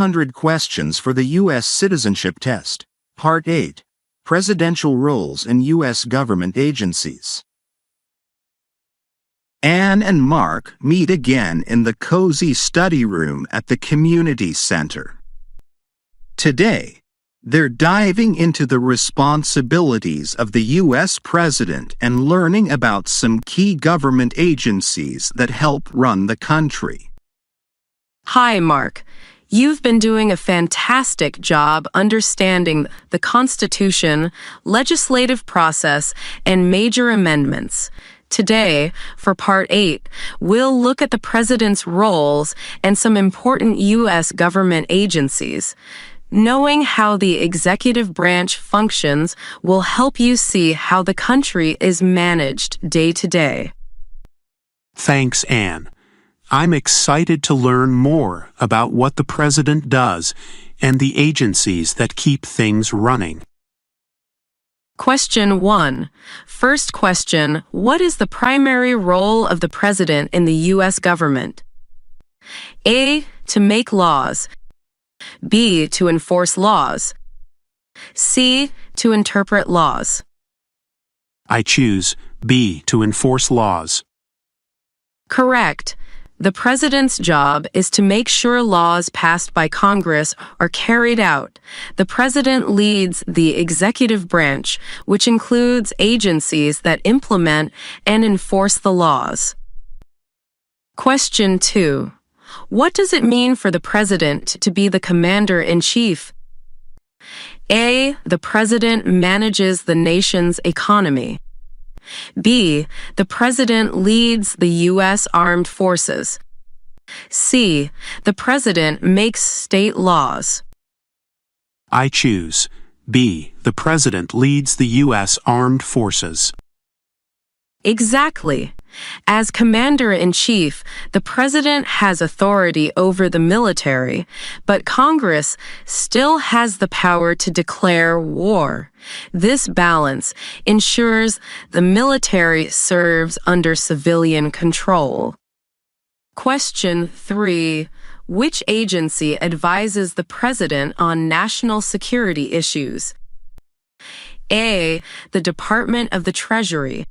100 questions for the U.S. Citizenship Test. Part 8. Presidential Roles in U.S. Government Agencies. Anne and Mark meet again in the cozy study room at the community center. Today, they're diving into the responsibilities of the U.S. President and learning about some key government agencies that help run the country. Hi, Mark. You've been doing a fantastic job understanding the Constitution, legislative process, and major amendments. Today, for Part 8, we'll look at the President's roles and some important U.S. government agencies. Knowing how the executive branch functions will help you see how the country is managed day to day. Thanks, Anne. I'm excited to learn more about what the President does and the agencies that keep things running. Question 1. First question, what is the primary role of the President in the U.S. government? A. To make laws. B. To enforce laws. C. To interpret laws. I choose B. To enforce laws. Correct. The President's job is to make sure laws passed by Congress are carried out. The President leads the executive branch, which includes agencies that implement and enforce the laws. Question 2. What does it mean for the President to be the Commander-in-Chief? A. The President manages the nation's economy. B. The President leads the U.S. Armed Forces. C. The President makes state laws. I choose B. The President leads the U.S. Armed Forces. Exactly. As Commander-in-Chief, the President has authority over the military, but Congress still has the power to declare war. This balance ensures the military serves under civilian control. Question 3. Which agency advises the President on national security issues? A. The Department of the Treasury.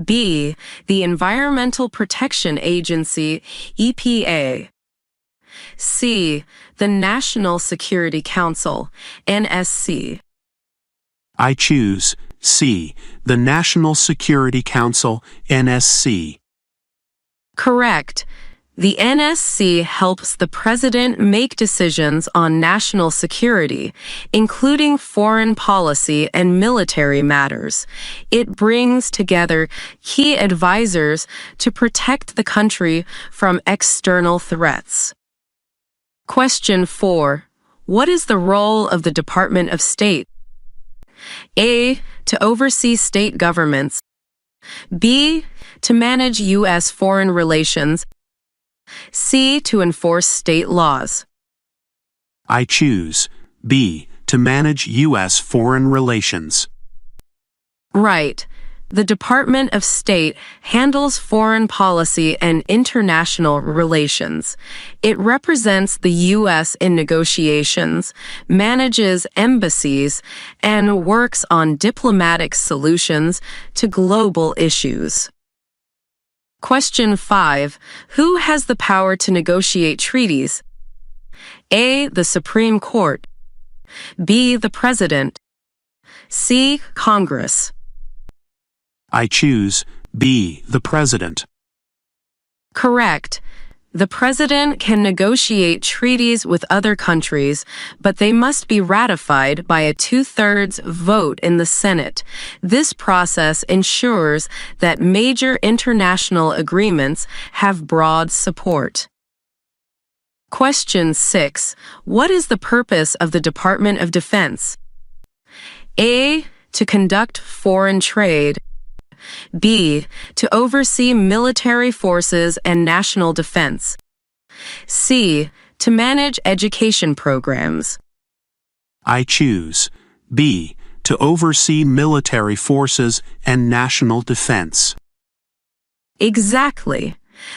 B. The Environmental Protection Agency, EPA. C. The National Security Council, NSC. I choose C. The National Security Council, NSC. Correct. The NSC helps the President make decisions on national security, including foreign policy and military matters. It brings together key advisors to protect the country from external threats. Question 4. What is the role of the Department of State? A. To oversee state governments. B. To manage U.S. foreign relations. C. To enforce state laws. I choose B. To manage U.S. foreign relations. Right. The Department of State handles foreign policy and international relations. It represents the U.S. in negotiations, manages embassies, and works on diplomatic solutions to global issues. Question 5. Who has the power to negotiate treaties? A. The Supreme Court. B. The President. C. Congress. I choose B. The President. Correct. The President can negotiate treaties with other countries, but they must be ratified by a 2/3 vote in the Senate. This process ensures that major international agreements have broad support. Question 6. What is the purpose of the Department of Defense? A. To conduct foreign trade. B. To oversee military forces and national defense. C. To manage education programs. I choose B. To oversee military forces and national defense. Exactly.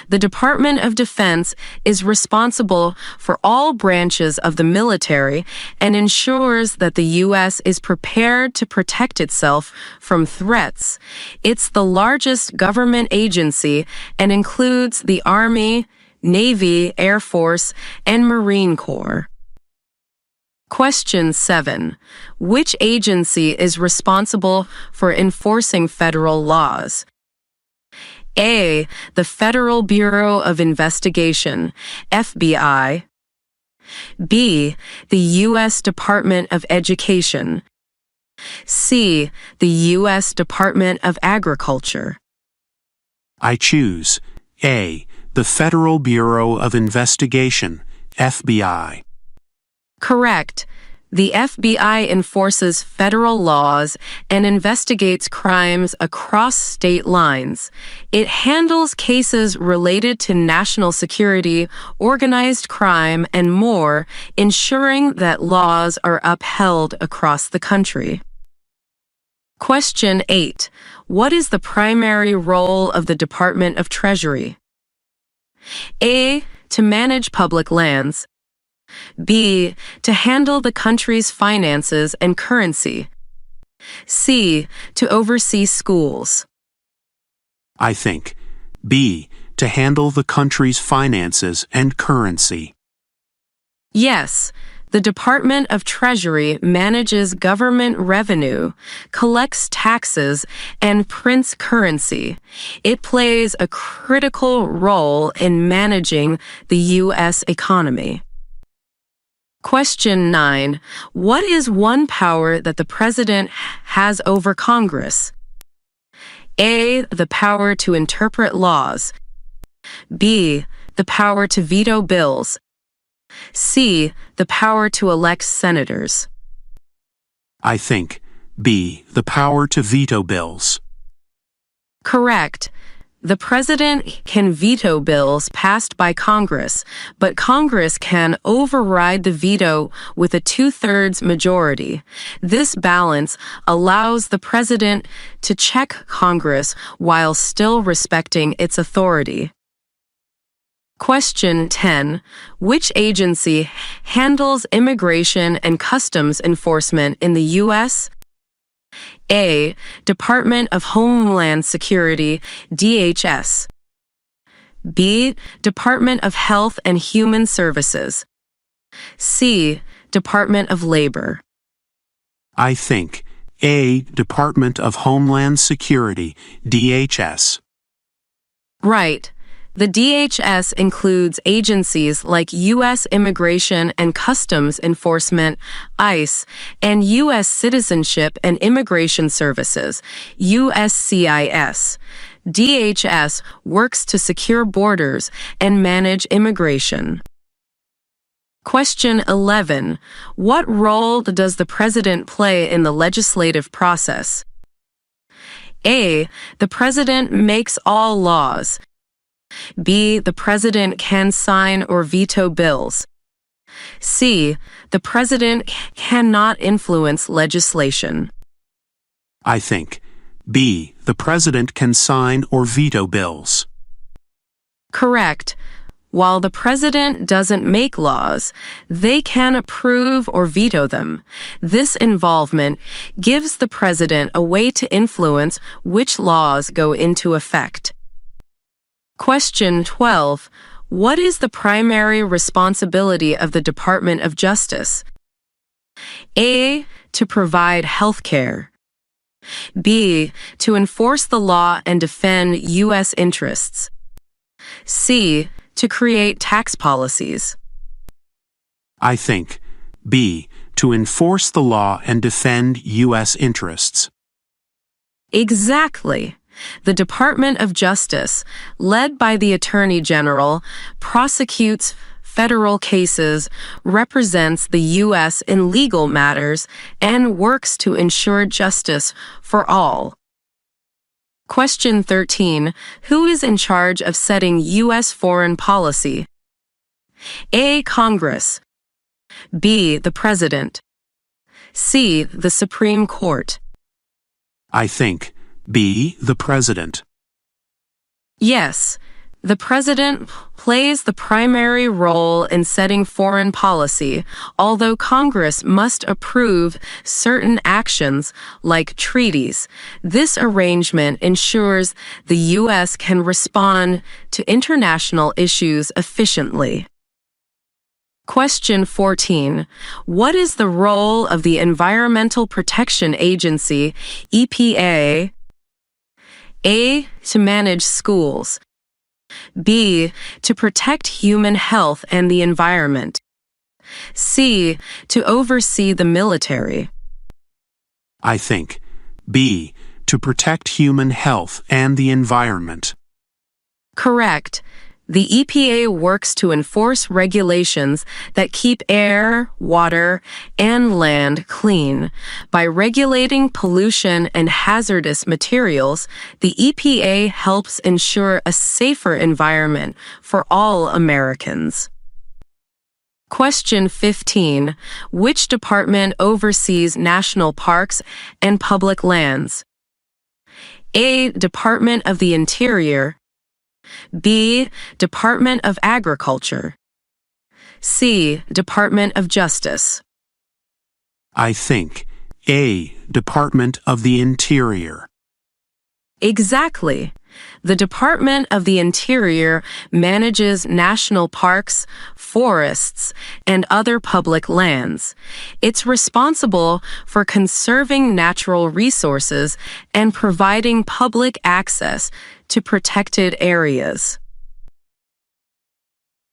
The Department of Defense is responsible for all branches of the military and ensures that the U.S. is prepared to protect itself from threats. It's the largest government agency and includes the Army, Navy, Air Force, and Marine Corps. Question 7. Which agency is responsible for enforcing federal laws? A. The Federal Bureau of Investigation, FBI. B. The U.S. Department of Education. C. The U.S. Department of Agriculture. I choose A. The Federal Bureau of Investigation, FBI. Correct. The FBI enforces federal laws and investigates crimes across state lines. It handles cases related to national security, organized crime, and more, ensuring that laws are upheld across the country. Question 8. What is the primary role of the Department of Treasury? A. To manage public lands. B. To handle the country's finances and currency. C. To oversee schools. I think B. To handle the country's finances and currency. Yes, the Department of Treasury manages government revenue, collects taxes, and prints currency. It plays a critical role in managing the U.S. economy. Question 9. What is one power that the President has over Congress? A. The power to interpret laws. B. The power to veto bills. C. The power to elect senators. I think B. The power to veto bills. Correct. The President can veto bills passed by Congress, but Congress can override the veto with a 2/3 majority. This balance allows the President to check Congress while still respecting its authority. Question 10. Which agency handles immigration and customs enforcement in the U.S.? A. Department of Homeland Security, DHS. B. Department of Health and Human Services. C. Department of Labor. I think A. Department of Homeland Security, DHS. Right. The DHS includes agencies like U.S. Immigration and Customs Enforcement, ICE, and U.S. Citizenship and Immigration Services, USCIS. DHS works to secure borders and manage immigration. Question 11. What role does the President play in the legislative process? A. The President makes all laws. B. The President can sign or veto bills. C. The President cannot influence legislation. I think B. The President can sign or veto bills. Correct. While the President doesn't make laws, they can approve or veto them. This involvement gives the President a way to influence which laws go into effect. Question 12. What is the primary responsibility of the Department of Justice? A. To provide health care. B. To enforce the law and defend U.S. interests. C. To create tax policies. I think B. To enforce the law and defend U.S. interests. Exactly. The Department of Justice, led by the Attorney General, prosecutes federal cases, represents the U.S. in legal matters, and works to ensure justice for all. Question 13. Who is in charge of setting U.S. foreign policy? A. Congress. B. The President. C. The Supreme Court. I think B. The President. Yes. The president plays the primary role in setting foreign policy, although Congress must approve certain actions like treaties. This arrangement ensures the U.S. can respond to international issues efficiently. Question 14. What is the role of the Environmental Protection Agency, EPA? A. To manage schools. B. To protect human health and the environment. C. To oversee the military. I think B. To protect human health and the environment. Correct. The EPA works to enforce regulations that keep air, water, and land clean. By regulating pollution and hazardous materials, the EPA helps ensure a safer environment for all Americans. Question 15. Which department oversees national parks and public lands? A. Department of the Interior. B. Department of Agriculture. C. Department of Justice. I think A. Department of the Interior. Exactly. The Department of the Interior manages national parks, forests, and other public lands. It's responsible for conserving natural resources and providing public access to protected areas.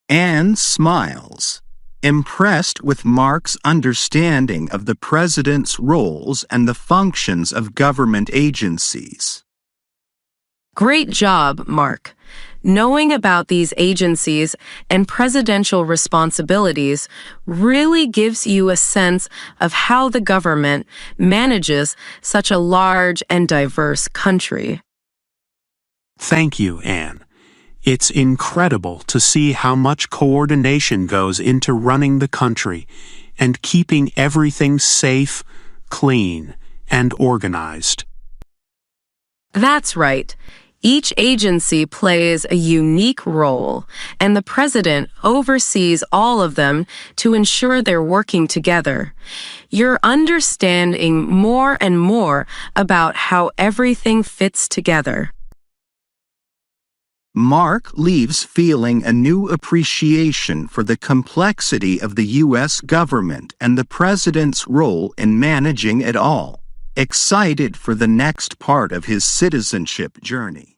Anne smiles, impressed with Mark's understanding of the president's roles and the functions of government agencies. Great job, Mark. Knowing about these agencies and presidential responsibilities really gives you a sense of how the government manages such a large and diverse country. Thank you, Anne. It's incredible to see how much coordination goes into running the country and keeping everything safe, clean, and organized. That's right. Each agency plays a unique role, and the president oversees all of them to ensure they're working together. You're understanding more and more about how everything fits together. Mark leaves feeling a new appreciation for the complexity of the U.S. government and the president's role in managing it all, excited for the next part of his citizenship journey.